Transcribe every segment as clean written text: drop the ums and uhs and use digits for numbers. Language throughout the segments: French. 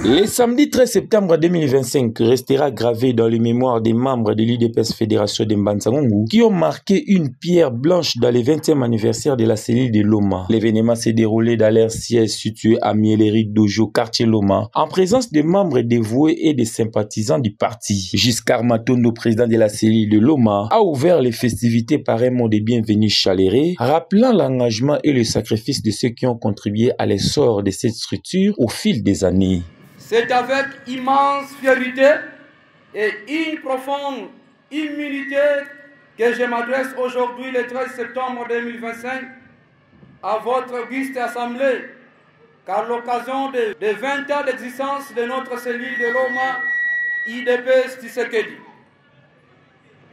Le samedi 13 septembre 2025 restera gravé dans les mémoires des membres de l'UDPS Fédération de Mbanza-Ngungu qui ont marqué une pierre blanche dans le 20e anniversaire de la cellule de Loma. L'événement s'est déroulé dans leur siège situé à Mieleri Dojo, quartier Loma, en présence de membres dévoués et de sympathisants du parti. Giscard Matondo, président de la cellule de Loma, a ouvert les festivités par un mot de bienvenue chaleureux, rappelant l'engagement et le sacrifice de ceux qui ont contribué à l'essor de cette structure au fil des années. C'est avec immense fierté et une profonde humilité que je m'adresse aujourd'hui, le 13 septembre 2025, à votre auguste assemblée, car l'occasion de 20 ans d'existence de notre cellule de Loma, UDPS Tshisekedi.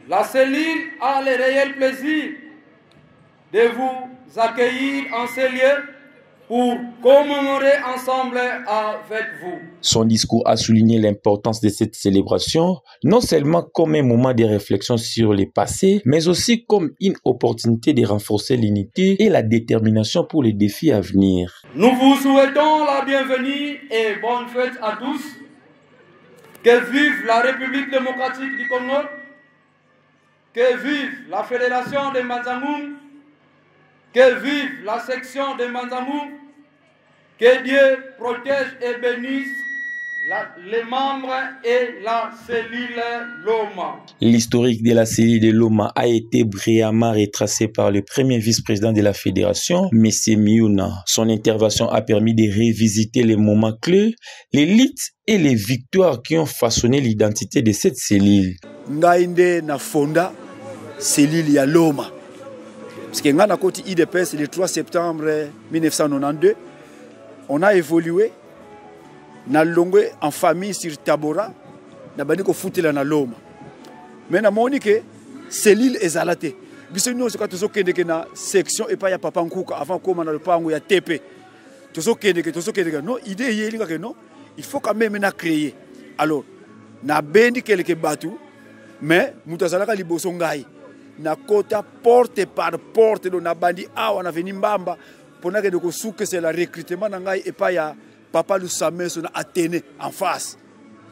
La cellule a le réel plaisir de vous accueillir en ces lieux pour commémorer ensemble avec vous. Son discours a souligné l'importance de cette célébration, non seulement comme un moment de réflexion sur le passé, mais aussi comme une opportunité de renforcer l'unité et la détermination pour les défis à venir. Nous vous souhaitons la bienvenue et bonne fête à tous. Que vive la République démocratique du Congo, que vive la Fédération de Mbanza-Ngungu, que vive la section de Mbanza-Ngungu, que Dieu protège et bénisse les membres et la cellule Loma. L'historique de la cellule de Loma a été brillamment retracé par le premier vice-président de la fédération, M. Miouna. Son intervention a permis de revisiter les moments clés, les luttes et les victoires qui ont façonné l'identité de cette cellule. Ngaïnde na fonda cellule ya Loma. Parce que ngana koti IDPS le 3 septembre 1992, on a évolué na longwe en famille sur Tabora, na bani ko futela na Loma. Mais na monique cellule ezalate. Biso nous ka tozo kende ke na section et pas ya papa nkuka avant koma na le pango ya TP. Tozo kende ke non idée yeli ka non, il faut quand même na créer. Alors na bendi quelques batu mais mutazalaka liboso ngai. Na kota porte par porte do na bandi awa na veni mbamba pona ke de ko souke c'est le recrutement na ngai et pas ya papa Lusame son Athénée en face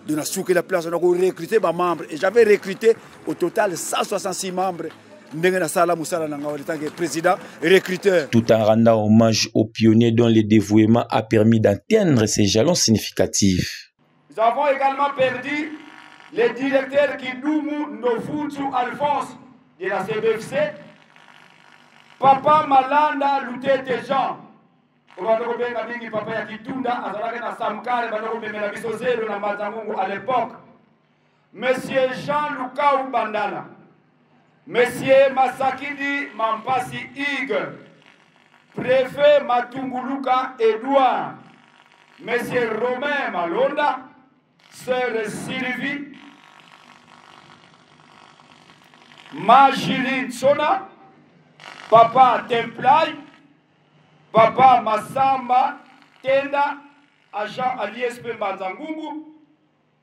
de na souke la place on a recruté ba membres et j'avais recruté au total 166 membres ndenge na sala musala na ngai en tant que président recruteur, tout en rendant hommage aux pionniers dont le dévouement a permis d'atteindre ces jalons significatifs. Nous avons également perdu le directeur Kidumu Nofutu Alphonse de la CBFC, Papa Malanda Lutete Jean, Papa ya Kitunda, Azalake na Samkare, Banokobemela Bisozero na Mbanza-Ngungu à l'époque, Monsieur Jean-Lucas Bandana, Monsieur Masakidi Mampasi Hugues, Préfet Matunguluka Edouard, Monsieur Romain Malonda, Sœur Sylvie, Majiline Sona, Papa Templay, Papa Massamba Tenda, agent à l'ISP Mbanza-Ngungu,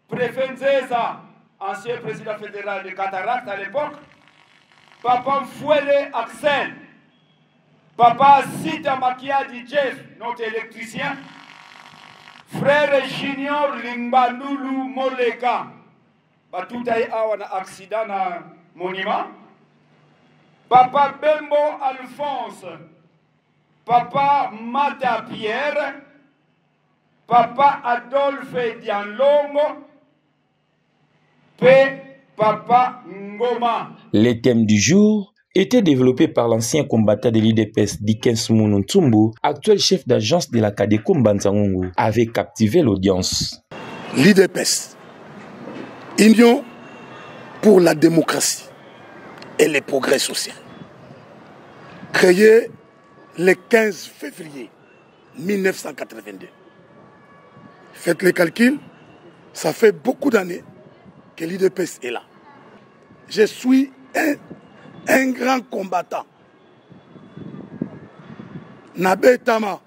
Préfet Nzeza, ancien président fédéral de Cataracte à l'époque, Papa Mfouele Axel, Papa Sita Makiadi Jeff, notre électricien, Frère Junior Limbanulu Moleka, Batutaï Awana accident na monument, Papa Bembo Alphonse, Papa Mata Pierre, Papa Adolphe Dianlongo, Papa Ngoma. Les thèmes du jour étaient développés par l'ancien combattant de l'UDPS Dickens Mununtumbu, actuel chef d'agence de la Cadeko Mbanza-Ngungu, avait captivé l'audience. L'UDPS, Union pour la démocratie et le progrès social, créé le 15 février 1982. Faites les calculs, ça fait beaucoup d'années que l'UDPS est là. Je suis un grand combattant. Nabé Tama,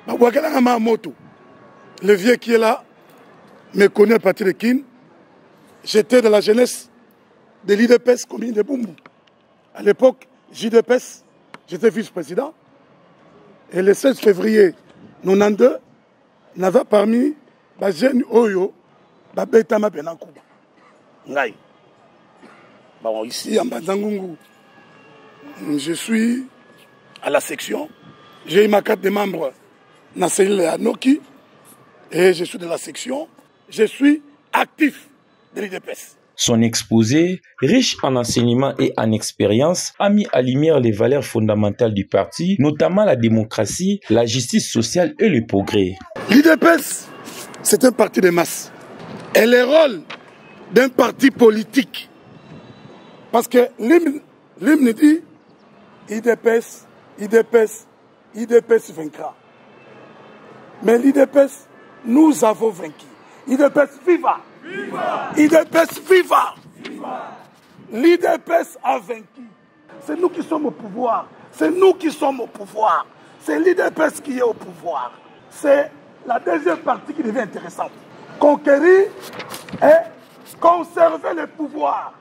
le vieux qui est là me connaît à partir de Kin. J'étais dans la jeunesse de l'UDPS commune de Bumbu. À l'époque, JDPS, j'étais vice-président. Et le 16 février 1992, Nava parmi les jeunes Oyo, Betama Benankuba. Ngai. Bon, ici, à Mbanzangungu, je suis à la section. J'ai eu ma carte de membre dans la cellule à Noki et je suis de la section. Je suis actif de l'IDPS. Son exposé, riche en enseignements et en expérience, a mis à lumière les valeurs fondamentales du parti, notamment la démocratie, la justice sociale et le progrès. L'IDPS, c'est un parti de masse. Et le rôle d'un parti politique, parce que l'hymne dit IDPS, IDPS, IDPS vaincra. Mais l'IDPS, nous avons vaincu. IDPS viva! Viva! IDPS viva! Viva! L'IDPS a vaincu. C'est nous qui sommes au pouvoir. C'est nous qui sommes au pouvoir. C'est l'IDPS qui est au pouvoir. C'est la deuxième partie qui devient intéressante. Conquérir et conserver le pouvoir.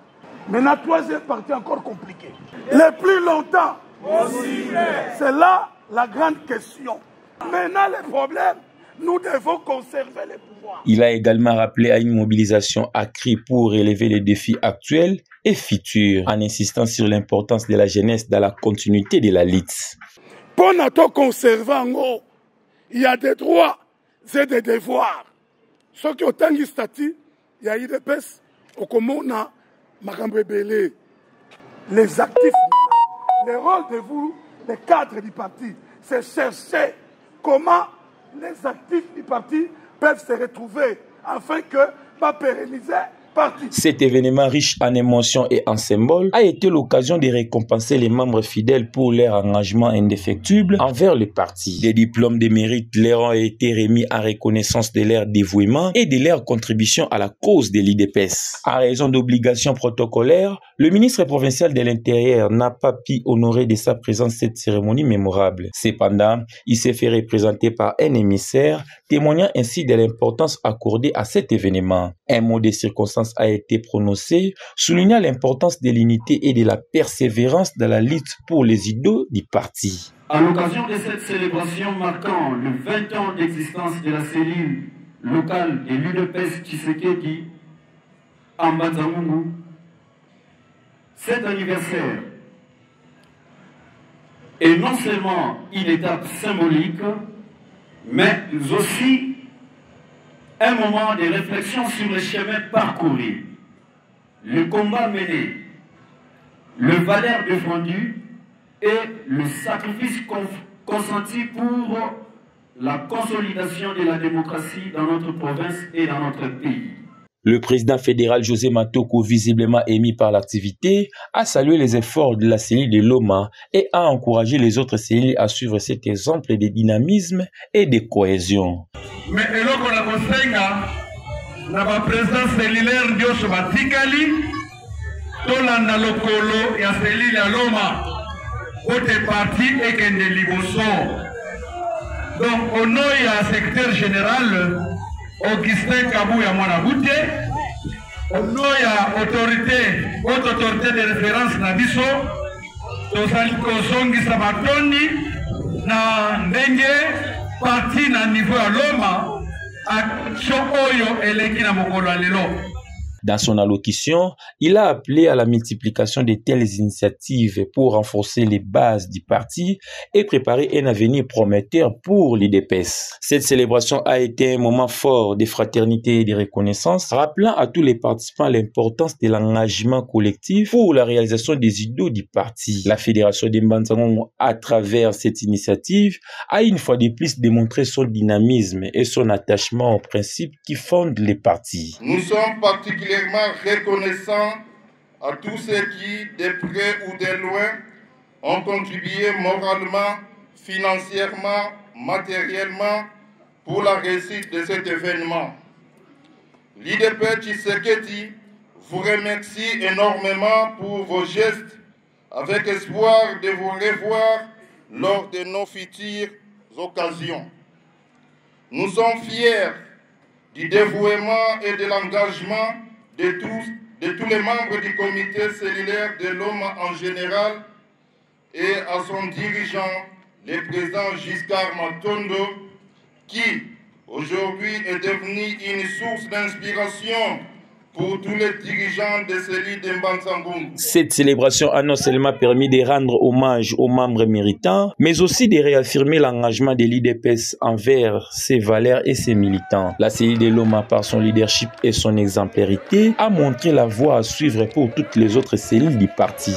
Maintenant, troisième partie encore compliquée. Le plus longtemps possible. C'est là la grande question. Maintenant, le problème, nous devons conserver le pouvoir. Il a également rappelé à une mobilisation accrue pour relever les défis actuels et futurs, en insistant sur l'importance de la jeunesse dans la continuité de la lutte. Pour nous conserver en haut, il y a des droits et des devoirs. Ceux qui ont un statut, il y a IDPS, au Komona, Makambebele, les actifs. Le rôle de vous, les cadres du parti, c'est chercher comment les actifs du parti peuvent se retrouver afin que va pérenniser le parti. Cet événement riche en émotions et en symboles a été l'occasion de récompenser les membres fidèles pour leur engagement indéfectible envers le parti. Des diplômes de mérite leur ont été remis en reconnaissance de leur dévouement et de leur contribution à la cause de l'IDPS. À raison d'obligations protocolaires, le ministre provincial de l'Intérieur n'a pas pu honorer de sa présence cette cérémonie mémorable. Cependant, il s'est fait représenter par un émissaire, témoignant ainsi de l'importance accordée à cet événement. Un mot de circonstance a été prononcé, soulignant l'importance de l'unité et de la persévérance dans la lutte pour les idéaux du parti. À l'occasion de cette célébration marquant le 20 ans d'existence de la cellule locale de l'UDPS Tshisekedi à Mbanzangungu, cet anniversaire est non seulement une étape symbolique, mais aussi un moment de réflexion sur le chemin parcouru, le combat mené, le valeur défendu et le sacrifice consenti pour la consolidation de la démocratie dans notre province et dans notre pays. Le président fédéral José Matoko, visiblement émis par l'activité, a salué les efforts de la cellule de Loma et a encouragé les autres cellules à suivre cet exemple de dynamisme et de cohésion. Mais eloko na kosenga na ba président cellulaire nyonso batikali tolanda lokolo ya cellule ya Loma ote parti ekende liboso. Donc au nom ya secrétaire général Augustin Kabuya Mwanabute, au nom ya haute autorité de référence na biso tozali kozongisa batoni na ndenge parti na niveau ya Loma action oyo eleki na mokolo ya lelo. Dans son allocution, il a appelé à la multiplication de telles initiatives pour renforcer les bases du parti et préparer un avenir prometteur pour l'IDPS. Cette célébration a été un moment fort de fraternité et de reconnaissance, rappelant à tous les participants l'importance de l'engagement collectif pour la réalisation des idéaux du parti. La Fédération de Mbanzangungu, à travers cette initiative, a une fois de plus démontré son dynamisme et son attachement aux principes qui fondent les partis. Nous sommes particulièrement reconnaissant à tous ceux qui, de près ou de loin, ont contribué moralement, financièrement, matériellement pour la réussite de cet événement. L'IDPS Tshisekedi vous remercie énormément pour vos gestes, avec espoir de vous revoir lors de nos futures occasions. Nous sommes fiers du dévouement et de l'engagement de tous les membres du comité cellulaire de Loma en général et à son dirigeant, le président Giscard Matondo, qui, aujourd'hui est devenue une source d'inspiration pour tous les dirigeants de CELI de Mbanza-Ngungu. Cette célébration a non seulement permis de rendre hommage aux membres méritants, mais aussi de réaffirmer l'engagement de l'IDPS envers ses valeurs et ses militants. La cellule de Loma, par son leadership et son exemplarité, a montré la voie à suivre pour toutes les autres cellules du parti.